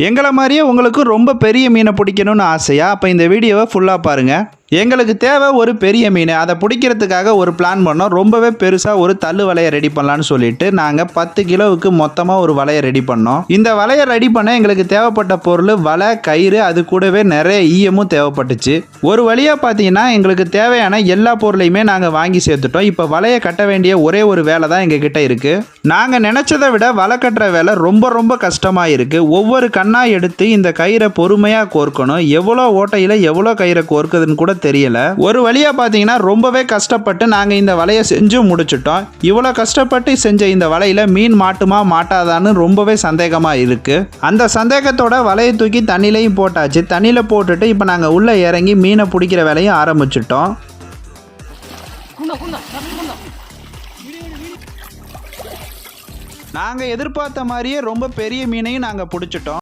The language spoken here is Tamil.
எங்களை மாதிரியே உங்களுக்கு ரொம்ப பெரிய மீனை பிடிக்கணும்னு ஆசையா? அப்போ இந்த வீடியோவை ஃபுல்லாக பாருங்கள். எங்களுக்கு தேவை ஒரு பெரிய மீன். அதை பிடிக்கிறதுக்காக ஒரு பிளான் பண்ணோம். ரொம்பவே பெருசாக ஒரு தள்ளு வலையை ரெடி பண்ணலான்னு சொல்லிட்டு நாங்கள் 10 கிலோவுக்கு மொத்தமாக ஒரு வலையை ரெடி பண்ணோம். இந்த வலையை ரெடி பண்ண எங்களுக்கு தேவைப்பட்ட பொருள் வலை, கயிறு, அது கூடவே நிறைய ஈயமும் தேவைப்பட்டுச்சு. ஒரு வழியாக பார்த்தீங்கன்னா எங்களுக்கு தேவையான எல்லா பொருளையுமே நாங்கள் வாங்கி சேர்த்துட்டோம். இப்போ வலையை கட்ட வேண்டிய ஒரே ஒரு வேலை தான் எங்ககிட்ட இருக்குது. நாங்கள் நினச்சதை விட வலை கட்டுற வேலை ரொம்ப கஷ்டமாக இருக்குது. ஒவ்வொரு கண்ணா எடுத்து இந்த கயிறை பொறுமையாக கோர்க்கணும். எவ்வளோ ஓட்டையில் எவ்வளோ கயிறை கோர்க்குதுன்னு கூட தெரியல. ஒரு வழியா பாத்தீங்கன்னா ரொம்பவே கஷ்டப்பட்டு நாங்க இந்த வலையை செஞ்சு முடிச்சிட்டோம். இவ்வளவு கஷ்டப்பட்டு செஞ்ச இந்த வலையில மீன் மாட்டுமா மாட்டாதான்னு ரொம்பவே சந்தேகமா இருக்கு. அந்த சந்தேகத்தோட வலையை தூக்கி தண்ணிலையும் போட்டாச்சு. தண்ணியில போட்டுட்டு இப்ப நாங்க உள்ள இறங்கி மீனை பிடிக்கிற வேலையை ஆரம்பிச்சிட்டோம். நாங்க எதிர்பார்த்த மாதிரியே ரொம்ப பெரிய மீனையும் நாங்க பிடிச்சிட்டோம்.